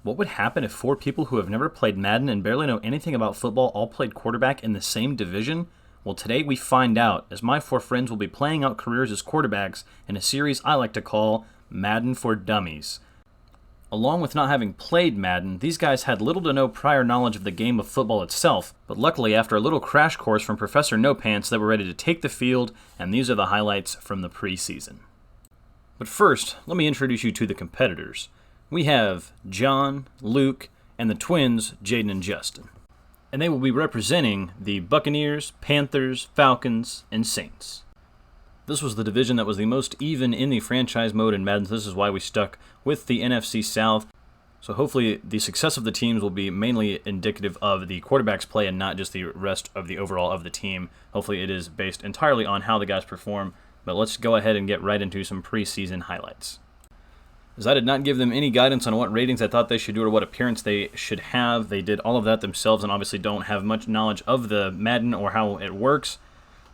What would happen if four people who have never played Madden and barely know anything about football all played quarterback in the same division? Well, today we find out, as my four friends will be playing out careers as quarterbacks in a series I like to call Madden for Dummies. Along with not having played Madden, these guys had little to no prior knowledge of the game of football itself, but luckily after a little crash course from Professor No Pants, they were ready to take the field, and these are the highlights from the preseason. But first, let me introduce you to the competitors. We have John, Luke, and the twins, Jayden and Justen. And they will be representing the Buccaneers, Panthers, Falcons, and Saints. This was the division that was the most even in the franchise mode in Madden. This is why we stuck with the NFC South. So hopefully the success of the teams will be mainly indicative of the quarterback's play and not just the rest of the overall of the team. Hopefully it is based entirely on how the guys perform. But let's go ahead and get right into some preseason highlights. As I did not give them any guidance on what ratings I thought they should do or what appearance they should have. They did all of that themselves and obviously don't have much knowledge of the Madden or how it works.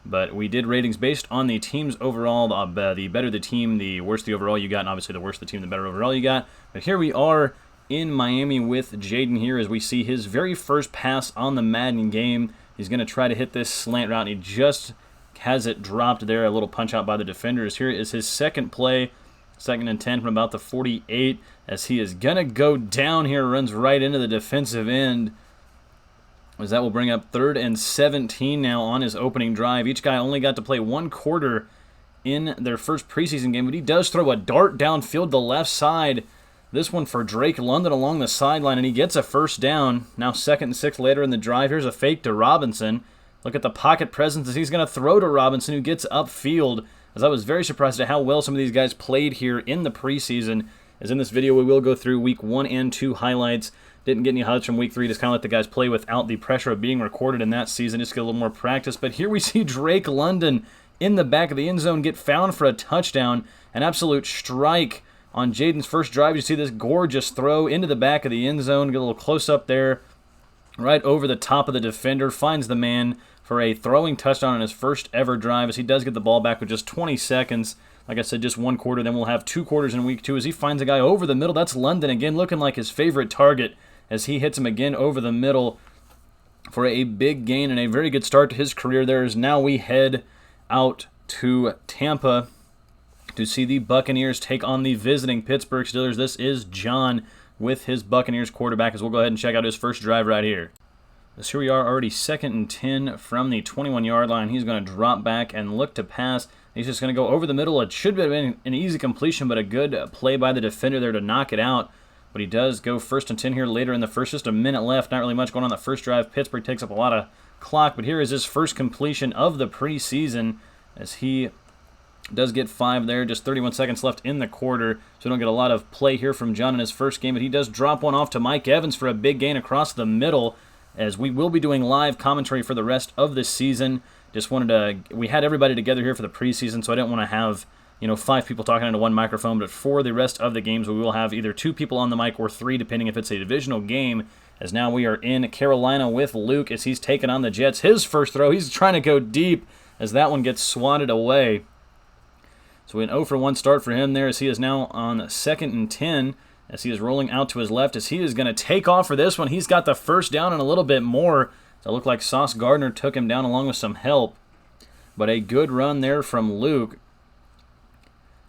But we did ratings based on the team's overall. The better the team, the worse the overall you got. And obviously the worse the team, the better overall you got. But here we are in Miami with Jayden here as we see his very first pass on the Madden game. He's going to try to hit this slant route and he just has it dropped there. A little punch out by the defenders. Here is his second play. 2nd and 10 from about the 48 as he is going to go down here, runs right into the defensive end. As that will bring up 3rd and 17 now on his opening drive. Each guy only got to play one quarter in their first preseason game, but he does throw a dart downfield the left side. This one for Drake London along the sideline, and he gets a first down. Now 2nd and 6 later in the drive. Here's a fake to Robinson. Look at the pocket presence as he's going to throw to Robinson, who gets upfield. As I was very surprised at how well some of these guys played here in the preseason. As in this video, we will go through week 1 and 2 highlights. Didn't get any highlights from week 3. Just kind of let the guys play without the pressure of being recorded in that season. Just get a little more practice. But here we see Drake London in the back of the end zone get found for a touchdown. An absolute strike on Jayden's first drive. You see this gorgeous throw into the back of the end zone. Get a little close up there. Right over the top of the defender. Finds the man for a throwing touchdown on his first ever drive as he does get the ball back with just 20 seconds. Like I said, just one quarter. Then we'll have 2 quarters in week 2 as he finds a guy over the middle. That's London again, looking like his favorite target as he hits him again over the middle for a big gain and a very good start to his career there. As now we head out to Tampa to see the Buccaneers take on the visiting Pittsburgh Steelers. This is John with his Buccaneers quarterback as we'll go ahead and check out his first drive right here. So here we are, already 2nd and 10 from the 21-yard line. He's going to drop back and look to pass. He's just going to go over the middle. It should have been an easy completion, but a good play by the defender there to knock it out. But he does go 1st and 10 here later in the first. Just a minute left. Not really much going on the first drive. Pittsburgh takes up a lot of clock, but here is his first completion of the preseason as he does get 5 there. Just 31 seconds left in the quarter, so we don't get a lot of play here from John in his first game. But he does drop one off to Mike Evans for a big gain across the middle, as we will be doing live commentary for the rest of this season. Just wanted to, we had everybody together here for the preseason, so I didn't want to have, 5 people talking into one microphone, but for the rest of the games, we will have either 2 people on the mic or 3, depending if it's a divisional game, as now we are in Carolina with Luke as he's taking on the Jets. His first throw, he's trying to go deep as that one gets swatted away. So an 0 for 1 start for him there as he is now on 2nd and 10. As he is rolling out to his left as he is going to take off for this one. He's got the first down and a little bit more. So it looked like Sauce Gardner took him down along with some help. But a good run there from Luke.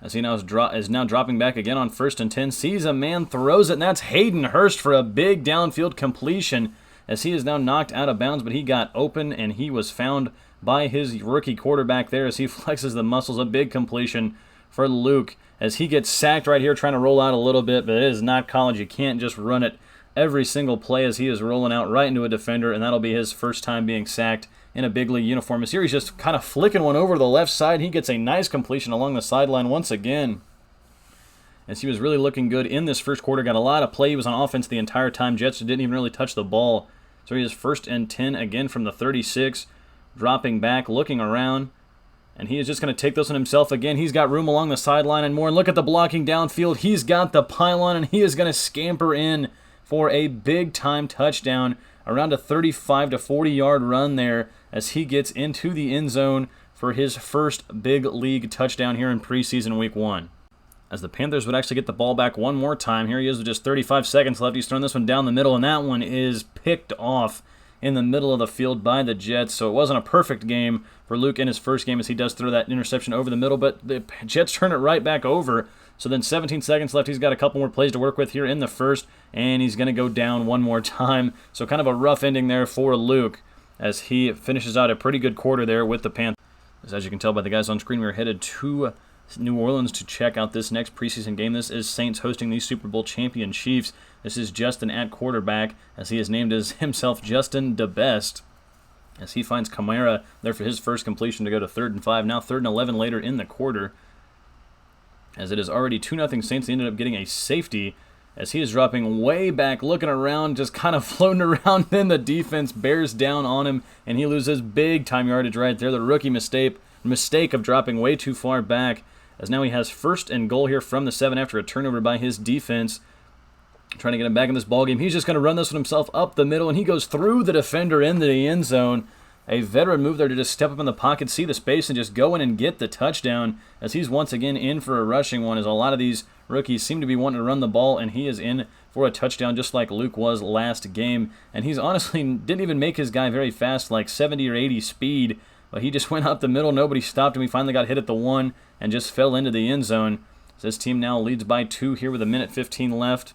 As he now is now dropping back again on 1st and 10. Sees a man, throws it, and that's Hayden Hurst for a big downfield completion. As he is now knocked out of bounds, but he got open and he was found by his rookie quarterback there as he flexes the muscles. A big completion for Luke as he gets sacked right here trying to roll out a little bit, but it is not college. You can't just run it every single play as he is rolling out right into a defender, and that'll be his first time being sacked in a big league uniform. As here he's just kind of flicking one over to the left side. He gets a nice completion along the sideline once again. As he was really looking good in this first quarter, got a lot of play. He was on offense the entire time. Jets didn't even really touch the ball. So he is 1st and 10 again from the 36, dropping back, looking around. And he is just going to take this one himself again. He's got room along the sideline and more. And look at the blocking downfield. He's got the pylon, and he is going to scamper in for a big-time touchdown. Around a 35 to 40-yard run there as he gets into the end zone for his first big league touchdown here in preseason week 1. as the Panthers would actually get the ball back one more time. Here he is with just 35 seconds left. He's throwing this one down the middle, and that one is picked off in the middle of the field by the Jets. So it wasn't a perfect game for Luke in his first game, as he does throw that interception over the middle, but the Jets turn it right back over. So then 17 seconds left. He's got a couple more plays to work with here in the first, and he's going to go down one more time. So kind of a rough ending there for Luke, as he finishes out a pretty good quarter there with the Panthers. As you can tell by the guys on screen, we're headed to New Orleans to check out this next preseason game. This is Saints hosting the Super Bowl champion Chiefs. This is Justen at quarterback, as he is named as himself Justen the Best, as he finds Kamara there for his first completion to go to 3rd and 5. Now 3rd and 11 later in the quarter, as it is already 2-0 Saints. They ended up getting a safety, as he is dropping way back, looking around, just kind of floating around. Then the defense bears down on him, and he loses big time yardage right there. The rookie mistake of dropping way too far back, as now he has 1st and goal here from the 7 after a turnover by his defense. Trying to get him back in this ballgame. He's just going to run this one himself up the middle, and he goes through the defender into the end zone. A veteran move there to just step up in the pocket, see the space, and just go in and get the touchdown, as he's once again in for a rushing one, as a lot of these rookies seem to be wanting to run the ball, and he is in for a touchdown just like Luke was last game. And he's honestly didn't even make his guy very fast, like 70 or 80 speed, but he just went up the middle. Nobody stopped him. He finally got hit at the 1 and just fell into the end zone. So this team now leads by 2 here with 1:15 left.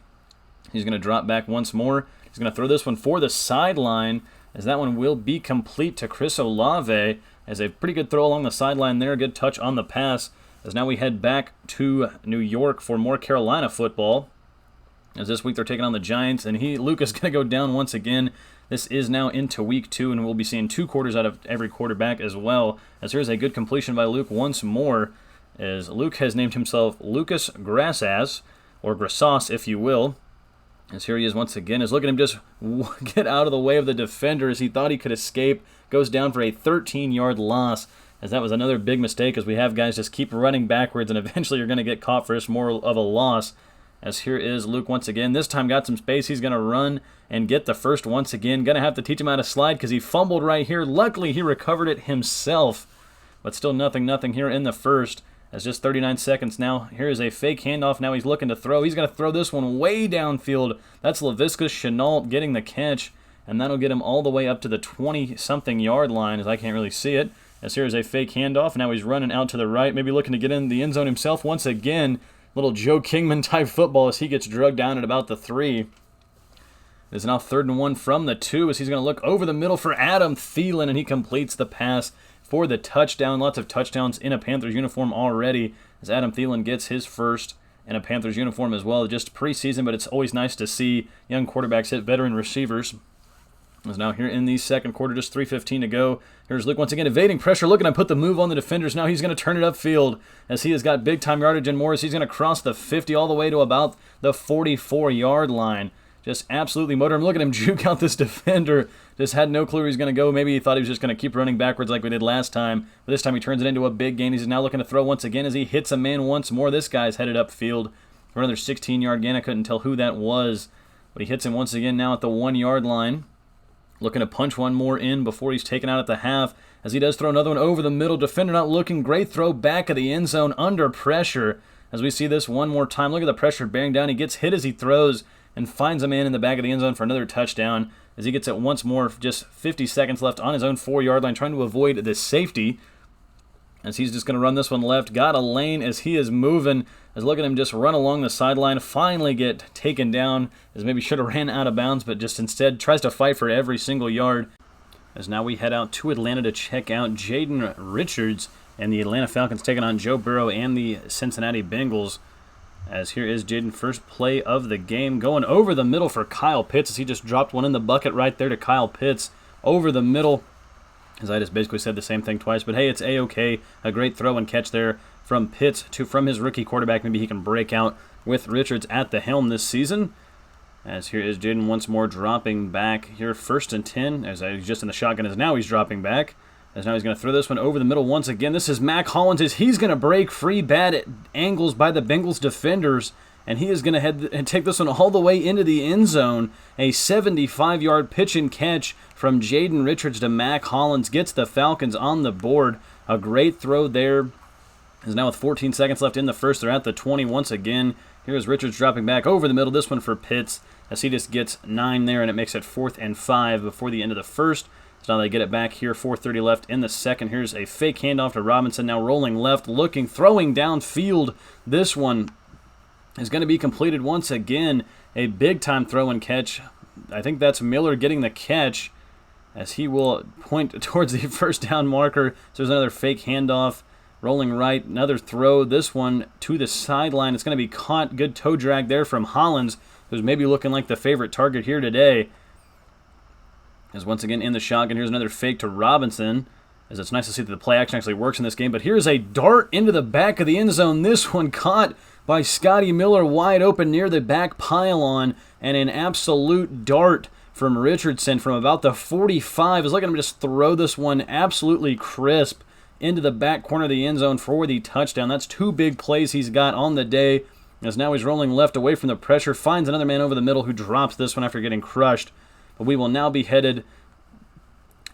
He's going to drop back once more. He's going to throw this one for the sideline, as that one will be complete to Chris Olave, as a pretty good throw along the sideline there. Good touch on the pass, as now we head back to New York for more Carolina football, as this week they're taking on the Giants, and Luke is going to go down once again. This is now into week 2, and we'll be seeing 2 quarters out of every quarterback as well, as here's a good completion by Luke once more, as Luke has named himself Lucas Grassas, or Grassas if you will. As here he is once again, as look at him just get out of the way of the defender, as he thought he could escape. Goes down for a 13-yard loss, as that was another big mistake, as we have guys just keep running backwards, and eventually you're going to get caught for this more of a loss. As here is Luke once again. This time got some space. He's going to run and get the first once again. Going to have to teach him how to slide, because he fumbled right here. Luckily, he recovered it himself, but still nothing here in the first. As just 39 seconds now. Here is a fake handoff. Now he's looking to throw. He's going to throw this one way downfield. That's Laviska Shenault getting the catch, and that'll get him all the way up to the 20-something yard line, as I can't really see it. As here is a fake handoff. Now he's running out to the right, maybe looking to get in the end zone himself once again. Little Joe Kingman type football, as he gets drugged down at about the 3. It is now 3rd and 1 from the 2, as he's going to look over the middle for Adam Thielen, and he completes the pass for the touchdown. Lots of touchdowns in a Panthers uniform already, as Adam Thielen gets his first in a Panthers uniform as well. Just preseason, but it's always nice to see young quarterbacks hit veteran receivers. As now here in the second quarter, just 3:15 to go. Here's Luke once again evading pressure, looking to put the move on the defenders. Now he's going to turn it upfield, as he has got big time yardage and more, as he's going to cross the 50 all the way to about the 44-yard line. Just absolutely motor him. Look at him juke out this defender. Just had no clue where he's going to go. Maybe he thought he was just going to keep running backwards like we did last time. But this time he turns it into a big gain. He's now looking to throw once again, as he hits a man once more. This guy's headed upfield for another 16-yard gain. I couldn't tell who that was, but he hits him once again now at the 1-yard line. Looking to punch one more in before he's taken out at the half, as he does throw another one over the middle. Defender not looking great. Throw back of the end zone under pressure, as we see this one more time. Look at the pressure bearing down. He gets hit as he throws and finds a man in the back of the end zone for another touchdown, as he gets it once more. Just 50 seconds left on his own 4-yard line, trying to avoid the safety, as he's just going to run this one left. Got a lane as he is moving, as look at him just run along the sideline, finally get taken down, as maybe should have ran out of bounds, but just instead tries to fight for every single yard. As now we head out to Atlanta to check out Jayden Richards and the Atlanta Falcons taking on Joe Burrow and the Cincinnati Bengals. As here is Jayden, first play of the game, going over the middle for Kyle Pitts, as he just dropped one in the bucket right there to Kyle Pitts over the middle. As I just basically said the same thing twice, but hey, it's A-okay. A great throw and catch there from Pitts from his rookie quarterback. Maybe he can break out with Richards at the helm this season. As here is Jayden once more dropping back here, 1st and 10, as he's just in the shotgun, as now he's dropping back. As now he's going to throw this one over the middle once again. This is Mac Hollins, as he's going to break free bad angles by the Bengals defenders, and he is going to head and take this one all the way into the end zone. A 75-yard pitch and catch from Jayden Richards to Mac Hollins gets the Falcons on the board. A great throw there Is now with 14 seconds left in the first. They're at the 20 once again. Here's Richards dropping back over the middle. This one for Pitts as he just gets 9 there, and it makes it 4th and 5 before the end of the first. So now they get it back here, 4:30 left in the second. Here's a fake handoff to Robinson, now rolling left, looking, throwing downfield. This one is going to be completed once again. A big-time throw and catch. I think that's Miller getting the catch as he will point towards the first down marker. So there's another fake handoff. Rolling right, another throw. This one to the sideline. It's going to be caught. Good toe drag there from Hollins, who's maybe looking like the favorite target here today. As once again in the shotgun, here's another fake to Robinson. As it's nice to see that the play action actually works in this game. But here's a dart into the back of the end zone. This one caught by Scotty Miller wide open near the back pylon. And an absolute dart from Richardson from about the 45. Is looking to just throw this one absolutely crisp into the back corner of the end zone for the touchdown. That's 2 big plays he's got on the day. As now he's rolling left away from the pressure. Finds another man over the middle who drops this one after getting crushed. But we will now be headed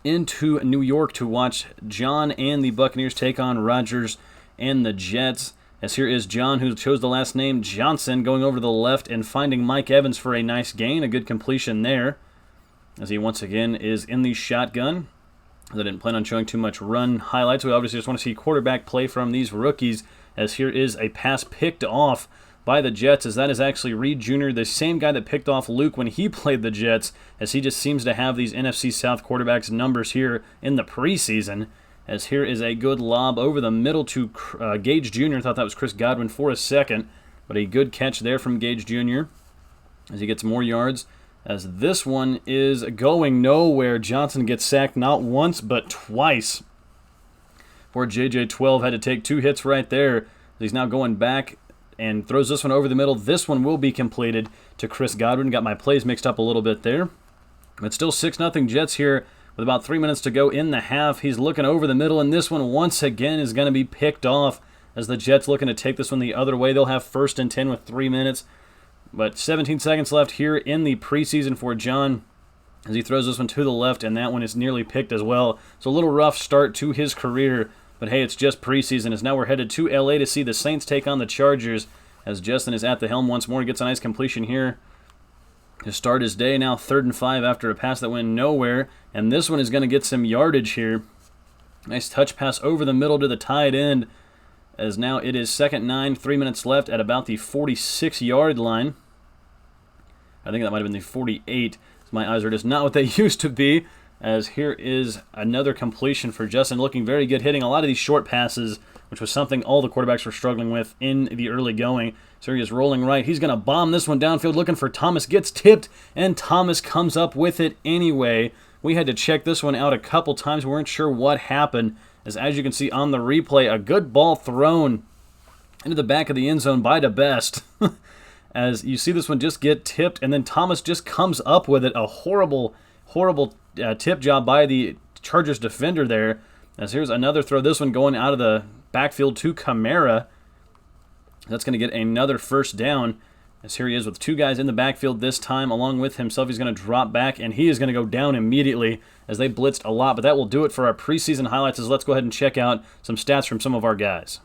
into New York to watch John and the Buccaneers take on Rodgers and the Jets. As here is John, who chose the last name Johnson, going over to the left and finding Mike Evans for a nice gain. A good completion there. As he once again is in the shotgun. I didn't plan on showing too much run highlights. We obviously just want to see quarterback play from these rookies. As here is a pass picked off by the Jets, as that is actually Reed Jr., the same guy that picked off Luke when he played the Jets, as he just seems to have these NFC South quarterbacks numbers here in the preseason. As here is a good lob over the middle to Gage Jr. Thought that was Chris Godwin for a second, but a good catch there from Gage Jr. as he gets more yards. As this one is going nowhere. Johnson gets sacked not once, but twice. Poor JJ12 had to take 2 hits right there. He's now going back and throws this one over the middle. This one will be completed to Chris Godwin. Got my plays mixed up a little bit there. But still 6-0 Jets here with about 3 minutes to go in the half. He's looking over the middle, and this one once again is going to be picked off as the Jets looking to take this one the other way. They'll have 1st and 10 with 3 minutes. But 17 seconds left here in the preseason for John as he throws this one to the left, and that one is nearly picked as well. So a little rough start to his career, but hey, it's just preseason. As now we're headed to LA to see the Saints take on the Chargers as Justen is at the helm once more. He gets a nice completion here to start his day. Now 3rd and 5 after a pass that went nowhere, and this one is going to get some yardage here. Nice touch pass over the middle to the tight end. As now it is 2nd and 9, 3 minutes left at about the 46-yard line. I think that might have been the 48. My eyes are just not what they used to be. As here is another completion for Justen, looking very good, hitting a lot of these short passes, which was something all the quarterbacks were struggling with in the early going. So he is rolling right. He's going to bomb this one downfield, looking for Thomas. Gets tipped, and Thomas comes up with it anyway. We had to check this one out a couple times. We weren't sure what happened. As you can see on the replay, a good ball thrown into the back of the end zone by the best. As you see this one just get tipped, and then Thomas just comes up with it. A horrible tip job by the Chargers defender there. As here's another throw. This one going out of the backfield to Kamara. That's going to get another 1st down. As here he is with 2 guys in the backfield this time, along with himself. He's going to drop back, and he is going to go down immediately as they blitzed a lot. But that will do it for our preseason highlights. As let's go ahead and check out some stats from some of our guys.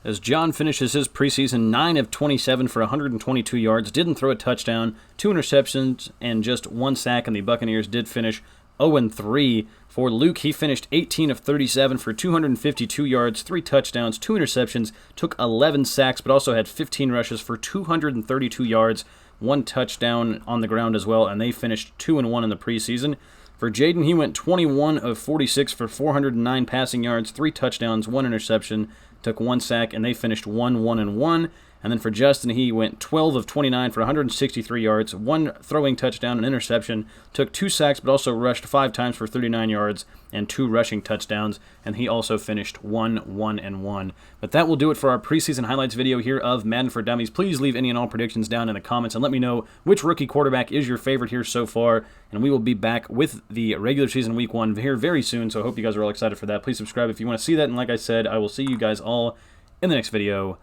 As John finishes his preseason 9 of 27 for 122 yards, didn't throw a touchdown, 2 interceptions, and just 1 sack, and the Buccaneers did finish 0-3. For Luke, he finished 18 of 37 for 252 yards, 3 touchdowns, 2 interceptions, took 11 sacks, but also had 15 rushes for 232 yards, 1 touchdown on the ground as well, and they finished 2-1 in the preseason. For Jayden, he went 21 of 46 for 409 passing yards, 3 touchdowns, 1 interception, took 1 sack, and they finished 1-1-1. And then for Justen, he went 12 of 29 for 163 yards, 1 throwing touchdown, an interception, took 2 sacks, but also rushed 5 times for 39 yards and 2 rushing touchdowns, and he also finished 1-1-1. But that will do it for our preseason highlights video here of Madden for Dummies. Please leave any and all predictions down in the comments and let me know which rookie quarterback is your favorite here so far, and we will be back with the regular season week 1 here very soon, so I hope you guys are all excited for that. Please subscribe if you want to see that, and like I said, I will see you guys all in the next video.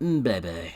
Bye-bye.